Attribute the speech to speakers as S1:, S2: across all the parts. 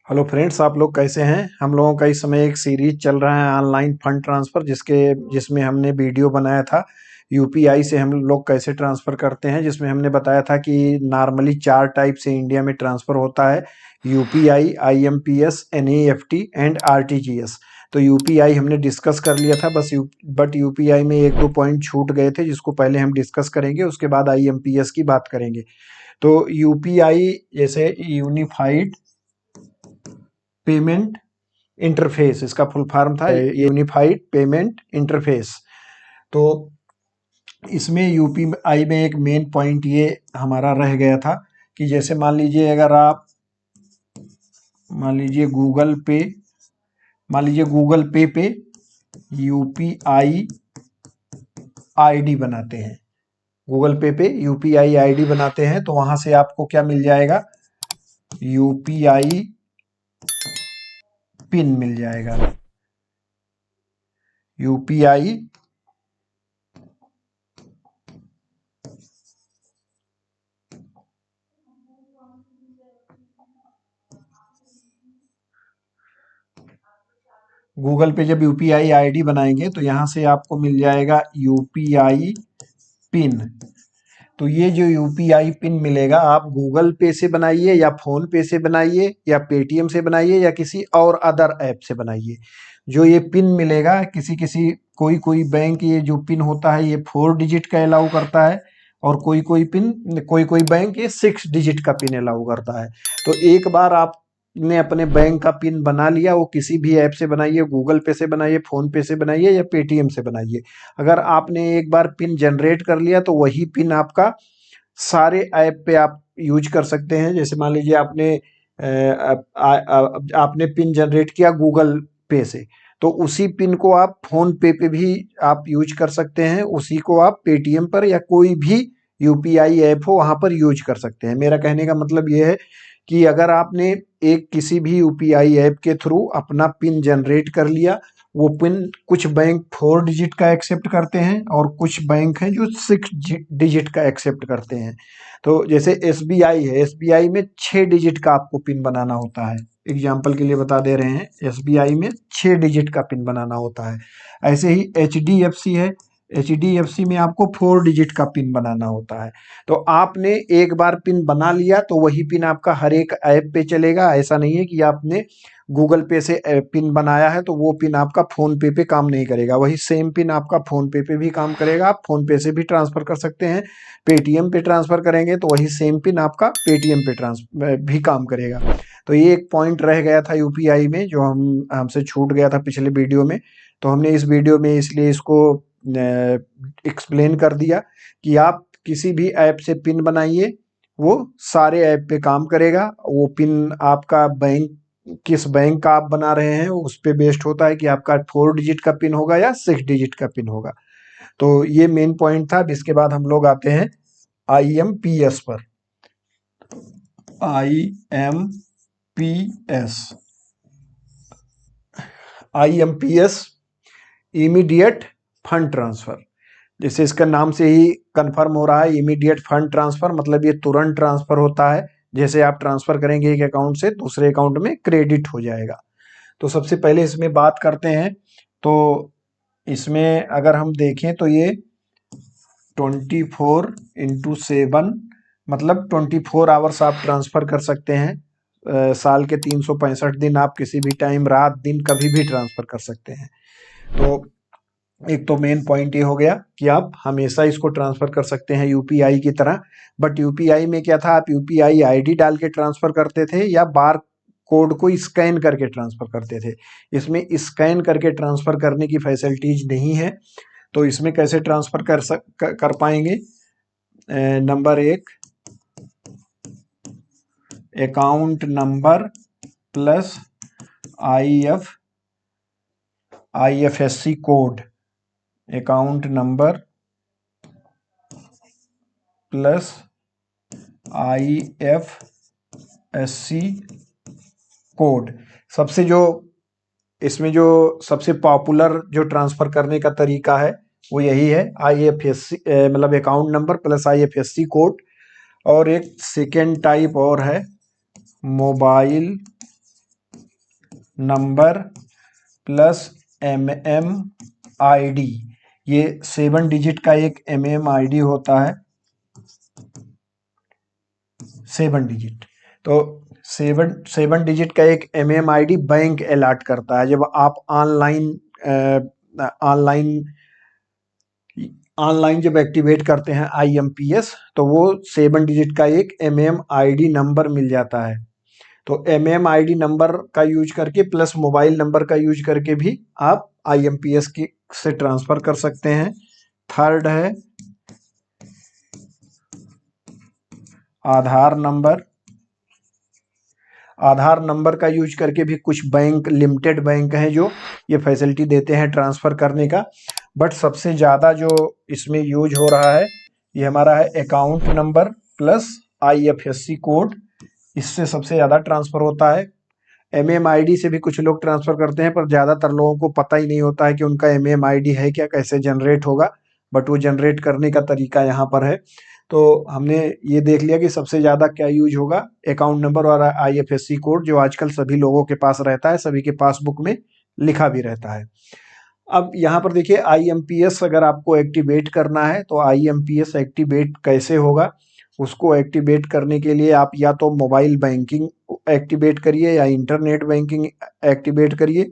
S1: Hello friends, आप लोग कैसे हैं। हम लोगों का इस समय एक सीरीज चल रहा है ऑनलाइन फंड ट्रांसफ़र जिसमें हमने वीडियो बनाया था यूपीआई से हम लोग कैसे ट्रांसफ़र करते हैं, जिसमें हमने बताया था कि नॉर्मली 4 टाइप से इंडिया में ट्रांसफ़र होता है। UPI, IMPS, NEFT and RTGS. तो यूपीआई हमने डिस्कस कर लिया था, बट यूपीआई में 1-2 पॉइंट छूट गए थे जिसको पहले हम डिस्कस करेंगे, उसके बाद आईएमपीएस की बात करेंगे। तो यूपीआई जैसे यूनिफाइड पेमेंट इंटरफेस, इसका फुल फॉर्म था यूनिफाइड पेमेंट इंटरफेस। तो इसमें यूपीआई में एक मेन पॉइंट ये हमारा रह गया था कि जैसे मान लीजिए अगर आप मान लीजिए गूगल पे पे यूपीआई आईडी बनाते हैं, गूगल पे पे यूपीआई आईडी बनाते हैं, तो वहां से आपको क्या मिल जाएगा, यूपीआई पिन मिल जाएगा। यूपीआई गूगल पे जब यूपीआई आईडी बनाएंगे तो यहाँ से आपको मिल जाएगा यूपीआई पिन। तो ये जो यूपीआई पिन मिलेगा, आप गूगल पे से बनाइए या फोन पे से बनाइए या पेटीएम से बनाइए या किसी और अदर ऐप से बनाइए। जो ये पिन मिलेगा, किसी किसी कोई कोई बैंक ये जो पिन होता है ये 4 डिजिट का अलाउ करता है, और कोई कोई बैंक ये 6 डिजिट का पिन अलाउ करता है। तो एक बार आपने अपने बैंक का पिन बना लिया, वो किसी भी ऐप से बनाइए, गूगल पे से बनाइए, फोन पे से बनाइए या पेटीएम से बनाइए। अगर आपने एक बार पिन जनरेट कर लिया तो वही पिन आपका सारे ऐप पे आप यूज कर सकते हैं। जैसे मान लीजिए आपने पिन जनरेट किया गूगल पे से, तो उसी पिन को आप फोन पे भी आप यूज कर सकते हैं, उसी को आप पेटीएम पर या कोई भी यूपीआई ऐप हो वहां पर यूज कर सकते हैं। मेरा कहने का मतलब ये है कि अगर आपने एक किसी भी यूपीआई ऐप के थ्रू अपना पिन जनरेट कर लिया, वो पिन कुछ बैंक 4 डिजिट का एक्सेप्ट करते हैं और कुछ बैंक हैं जो 6 डिजिट का एक्सेप्ट करते हैं। तो जैसे एसबीआई है, एसबीआई में 6 डिजिट का आपको पिन बनाना होता है। एग्जाम्पल के लिए बता दे रहे हैं, एसबीआई में 6 डिजिट का पिन बनाना होता है। ऐसे ही एचडीएफसी है, एचडीएफसी में आपको 4 डिजिट का पिन बनाना होता है। तो आपने एक बार पिन बना लिया तो वही पिन आपका हर एक ऐप पे चलेगा। ऐसा नहीं है कि आपने गूगल पे से पिन बनाया है तो वो पिन आपका फोन पे काम नहीं करेगा, वही सेम पिन आपका फोन पे भी काम करेगा। आप फोन पे से भी ट्रांसफर कर सकते हैं, पेटीएम पे ट्रांसफर करेंगे तो वही सेम पिन आपका पेटीएम पे ट्रांसफर भी काम करेगा। तो ये एक पॉइंट रह गया था यूपीआई में जो हमसे छूट गया था पिछले वीडियो में। तो हमने इस वीडियो में इसलिए इसको एक्सप्लेन कर दिया कि आप किसी भी ऐप से पिन बनाइए, वो सारे ऐप पे काम करेगा। वो पिन आपका बैंक किस बैंक का आप बना रहे हैं उस पे बेस्ड होता है कि आपका 4 डिजिट का पिन होगा या 6 डिजिट का पिन होगा। तो ये मेन पॉइंट था। अब इसके बाद हम लोग आते हैं आईएमपीएस पर। IMPS IMPS immediate fund transfer. जैसे इसका नाम से ही कंफर्म हो रहा है, इमीडिएट फंड ट्रांसफर मतलब ये तुरंत ट्रांसफर होता है। जैसे आप ट्रांसफर करेंगे एक अकाउंट से दूसरे अकाउंट में क्रेडिट हो जाएगा। तो सबसे पहले इसमें बात करते हैं। तो इसमें अगर हम देखें तो ये 24/7 मतलब 24 आवर्स आप ट्रांसफर कर सकते हैं। साल के 365 दिन आप किसी भी टाइम, रात दिन, कभी भी ट्रांसफर कर सकते हैं। तो एक तो मेन पॉइंट ये हो गया कि आप हमेशा इसको ट्रांसफर कर सकते हैं यूपीआई की तरह। बट यूपीआई में क्या था, आप यूपीआई आईडी डाल के ट्रांसफर करते थे या बार कोड को स्कैन करके ट्रांसफर करते थे। इसमें स्कैन करके ट्रांसफर करने की फैसिलिटीज नहीं है। तो इसमें कैसे ट्रांसफर कर पाएंगे। नंबर एक, account number plus IFSC code, account number plus IFSC code. सबसे जो इसमें जो सबसे पॉपुलर जो ट्रांसफर करने का तरीका है वो यही है, आईएफएससी मतलब account number plus IFSC code. और एक सेकेंड टाइप और है, मोबाइल नंबर प्लस MMID, ये 7 डिजिट का एक MMID होता है, 7 डिजिट। तो 7 डिजिट का एक MMID बैंक अलॉट करता है। जब आप ऑनलाइन ऑनलाइन जब एक्टिवेट करते हैं IMPS, तो वो 7 डिजिट का एक MMID नंबर मिल जाता है। तो MMID नंबर का यूज करके प्लस मोबाइल नंबर का यूज करके भी आप IMPS की से ट्रांसफर कर सकते हैं। थर्ड है आधार नंबर। आधार नंबर का यूज करके भी कुछ बैंक, लिमिटेड बैंक हैं जो ये फैसिलिटी देते हैं ट्रांसफर करने का। बट सबसे ज़्यादा जो इसमें यूज हो रहा है ये हमारा है account number plus IFSC code, इससे सबसे ज़्यादा ट्रांसफर होता है। MMID से भी कुछ लोग ट्रांसफर करते हैं, पर ज़्यादातर लोगों को पता ही नहीं होता है कि उनका MMID है क्या, कैसे जनरेट होगा। बट वो जनरेट करने का तरीका यहाँ पर है। तो हमने ये देख लिया कि सबसे ज़्यादा क्या यूज होगा, अकाउंट नंबर और IFSC कोड, जो आजकल सभी लोगों के पास रहता है, सभी के पासबुक में लिखा भी रहता है। अब यहाँ पर देखिए IMPS अगर आपको एक्टिवेट करना है तो IMPS एक्टिवेट कैसे होगा। उसको एक्टिवेट करने के लिए आप या तो मोबाइल बैंकिंग एक्टिवेट करिए या इंटरनेट बैंकिंग एक्टिवेट करिए,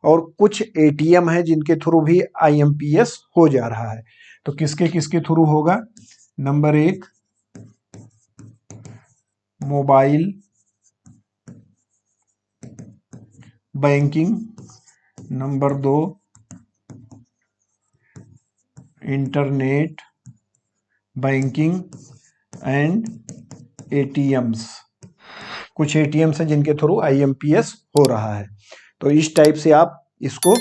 S1: और कुछ ATM है जिनके थ्रू भी IMPS हो जा रहा है। तो किसके किसके थ्रू होगा? Number 1 mobile banking, number 2 internet banking and ATMs। कुछ ATMs हैं जिनके थ्रू IMPS हो रहा है। तो इस टाइप से आप इसको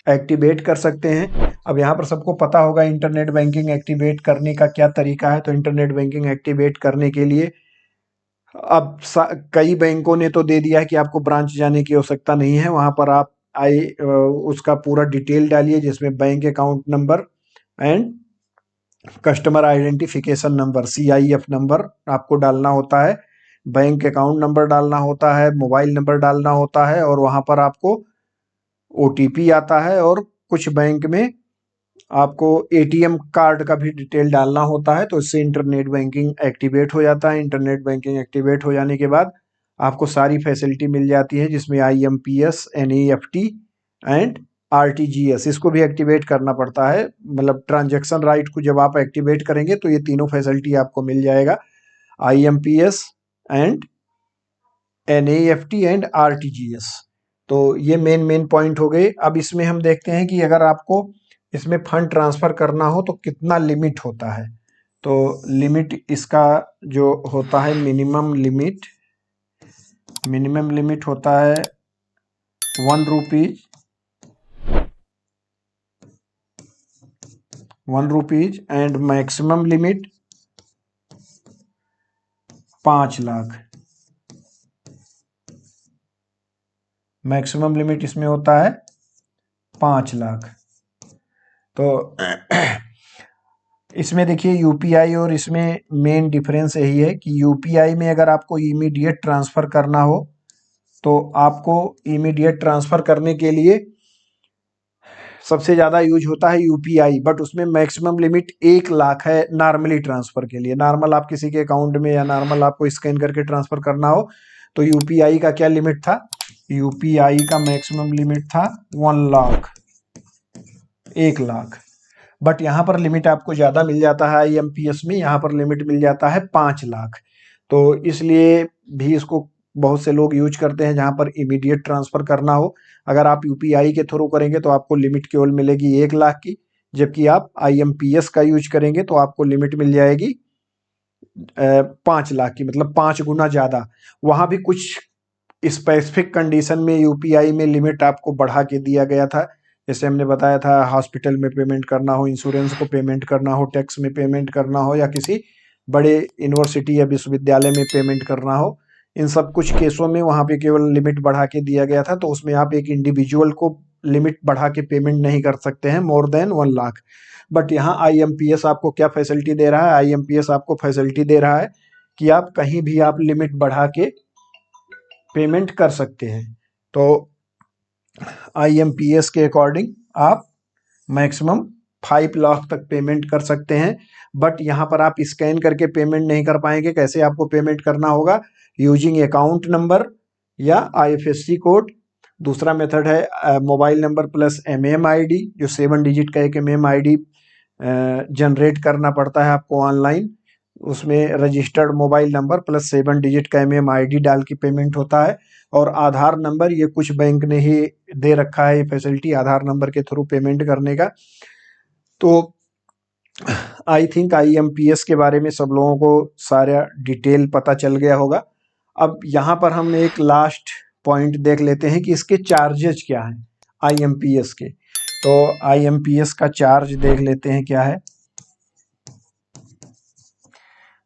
S1: एक्टिवेट कर सकते हैं। अब यहाँ पर सबको पता होगा इंटरनेट बैंकिंग एक्टिवेट करने का क्या तरीका है। तो इंटरनेट बैंकिंग एक्टिवेट करने के लिए अब कई बैंकों ने तो दे दिया है कि आपको ब्रांच जाने की आवश्यकता नहीं है। वहाँ पर आप उसका पूरा डिटेल डालिए, जिसमें bank account number and customer identification number CIF number आपको डालना होता है, बैंक अकाउंट नंबर डालना होता है, मोबाइल नंबर डालना होता है, और वहाँ पर आपको OTP आता है, और कुछ बैंक में आपको ATM कार्ड का भी डिटेल डालना होता है। तो इससे इंटरनेट बैंकिंग एक्टिवेट हो जाता है। इंटरनेट बैंकिंग एक्टिवेट हो जाने के बाद आपको सारी फैसिलिटी मिल जाती है, जिसमें IMPS, NEFT एंड RTGS, इसको भी एक्टिवेट करना पड़ता है। मतलब ट्रांजैक्शन राइट को जब आप एक्टिवेट करेंगे तो ये तीनों फैसिलिटी आपको मिल जाएगा, IMPS and NEFT and RTGS। तो ये मेन पॉइंट हो गए। अब इसमें हम देखते हैं कि अगर आपको इसमें फंड ट्रांसफर करना हो तो कितना लिमिट होता है। तो लिमिट इसका जो होता है, मिनिमम लिमिट होता है 1 rupees, 1 rupees, and maximum limit 5 lakh. Maximum limit इसमें होता है 5 लाख। तो इसमें देखिए UPI और इसमें मेन डिफरेंस यही है कि UPI में अगर आपको इमीडिएट ट्रांसफ़र करना हो तो आपको इमीडिएट ट्रांसफ़र करने के लिए सबसे ज़्यादा यूज होता है UPI, बट उसमें मैक्सिमम लिमिट 1 लाख है नॉर्मली ट्रांसफ़र के लिए। नॉर्मल आप किसी के अकाउंट में या नॉर्मल आपको स्कैन करके ट्रांसफ़र करना हो तो UPI का क्या लिमिट था? UPI का मैक्सिमम लिमिट था 1 लाख, 1 लाख। बट यहाँ पर लिमिट आपको ज़्यादा मिल जाता है IMPS में, यहाँ पर लिमिट मिल जाता है 5 लाख। तो इसलिए भी इसको बहुत से लोग यूज करते हैं जहाँ पर इमीडिएट ट्रांसफ़र करना हो। अगर आप UPI के थ्रू करेंगे तो आपको लिमिट केवल मिलेगी 1 लाख की, जबकि आप IMPS का यूज करेंगे तो आपको लिमिट मिल जाएगी 5 लाख की, मतलब 5 गुना ज़्यादा। वहाँ भी कुछ स्पेसिफिक कंडीशन में UPI में लिमिट आपको बढ़ा के दिया गया था। जैसे हमने बताया था, हॉस्पिटल में पेमेंट करना हो, इंश्योरेंस को पेमेंट करना हो, टैक्स में पेमेंट करना हो, या किसी बड़े यूनिवर्सिटी या विश्वविद्यालय में पेमेंट करना हो, इन सब कुछ केसों में वहाँ पे केवल लिमिट बढ़ा के दिया गया था। तो उसमें आप एक इंडिविजुअल को लिमिट बढ़ा के पेमेंट नहीं कर सकते हैं मोर देन 1 लाख। बट यहाँ IMPS आपको क्या फैसिलिटी दे रहा है? IMPS आपको फैसिलिटी दे रहा है कि आप कहीं भी आप लिमिट बढ़ा के पेमेंट कर सकते हैं। तो IMPS के अकॉर्डिंग आप मैक्सिमम 5 लाख तक पेमेंट कर सकते हैं। बट यहाँ पर आप स्कैन करके पेमेंट नहीं कर पाएंगे। कैसे आपको पेमेंट करना होगा? यूजिंग अकाउंट नंबर या IFSC कोड। दूसरा मेथड है मोबाइल नंबर प्लस MMID, जो 7 डिजिट का एक MMID जनरेट करना पड़ता है आपको ऑनलाइन। उसमें registered mobile number plus 7 digit का MMID डाल के पेमेंट होता है। और आधार नंबर, ये कुछ बैंक ने ही दे रखा है ये फैसिलिटी आधार नंबर के थ्रू पेमेंट करने का। तो आई थिंक IMPS के बारे में सब लोगों को सारा डिटेल पता चल गया होगा। अब यहाँ पर हम एक लास्ट पॉइंट देख लेते हैं कि इसके चार्जेस क्या हैं IMPS के। तो IMPS का चार्ज देख लेते हैं क्या है।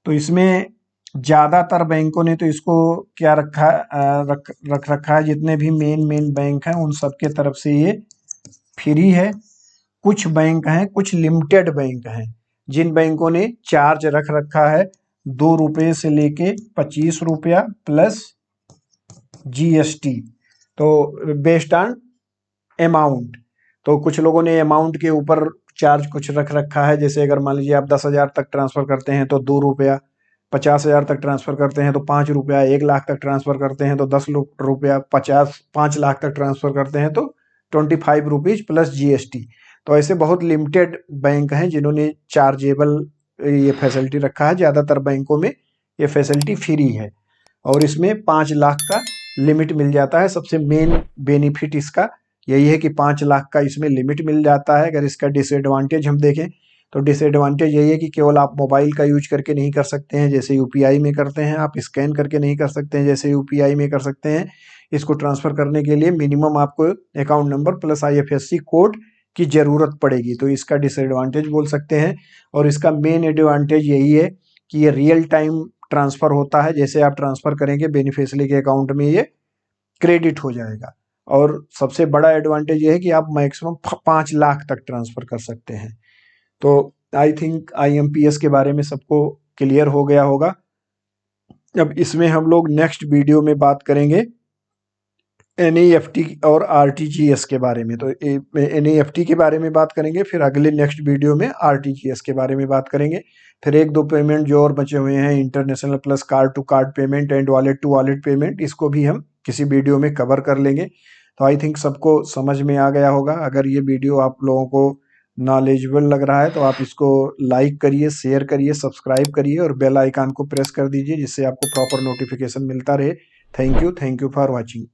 S1: तो इसमें ज़्यादातर बैंकों ने तो इसको क्या रख रखा है, जितने भी मेन बैंक हैं उन सब के तरफ से ये फ्री है। कुछ बैंक हैं, कुछ लिमिटेड बैंक हैं जिन बैंकों ने चार्ज रख रखा है 2 रुपये से लेके 25 रुपया प्लस GST, तो बेस्ड ऑन अमाउंट। तो कुछ लोगों ने अमाउंट के ऊपर चार्ज कुछ रख रखा है। जैसे अगर मान लीजिए आप 10,000 तक ट्रांसफर करते हैं तो 2 रुपया, 50,000 तक ट्रांसफर करते हैं तो 5 रुपया, 1 लाख तक ट्रांसफर करते हैं तो 10 रुपया, 5 लाख तक ट्रांसफर करते हैं तो 25 रुपीज प्लस GST। तो ऐसे बहुत लिमिटेड बैंक हैं जिन्होंने चार्जेबल ये फैसिलिटी रखा है। ज़्यादातर बैंकों में ये फैसिलिटी फ्री है और इसमें 5 लाख का लिमिट मिल जाता है। सबसे मेन बेनिफिट इसका यही है कि 5 लाख का इसमें लिमिट मिल जाता है। अगर इसका डिसएडवांटेज हम देखें तो डिसएडवांटेज यही है कि केवल आप मोबाइल का यूज करके नहीं कर सकते हैं जैसे UPI में करते हैं, आप स्कैन करके नहीं कर सकते हैं जैसे UPI में कर सकते हैं। इसको ट्रांसफ़र करने के लिए मिनिमम आपको account number plus IFSC code की ज़रूरत पड़ेगी, तो इसका डिसएडवांटेज बोल सकते हैं। और इसका मेन एडवांटेज यही है कि ये रियल टाइम ट्रांसफ़र होता है। जैसे आप ट्रांसफ़र करेंगे बेनिफिशियरी के अकाउंट में ये क्रेडिट हो जाएगा। और सबसे बड़ा एडवांटेज ये है कि आप मैक्सिमम 5 लाख तक ट्रांसफ़र कर सकते हैं। तो आई थिंक IMPS के बारे में सबको क्लियर हो गया होगा। अब इसमें हम लोग नेक्स्ट वीडियो में बात करेंगे NEFT और RTGS के बारे में। तो NEFT के बारे में बात करेंगे, फिर अगले नेक्स्ट वीडियो में RTGS के बारे में बात करेंगे। फिर 1-2 पेमेंट जो और बचे हुए हैं, international plus card to card payment and wallet to wallet payment, इसको भी हम किसी वीडियो में कवर कर लेंगे। तो आई थिंक सबको समझ में आ गया होगा। अगर ये वीडियो आप लोगों को नॉलेजेबल लग रहा है तो आप इसको लाइक करिए, शेयर करिए, सब्सक्राइब करिए और बेल आइकन को प्रेस कर दीजिए जिससे आपको प्रॉपर नोटिफिकेशन मिलता रहे। Thank you for watching.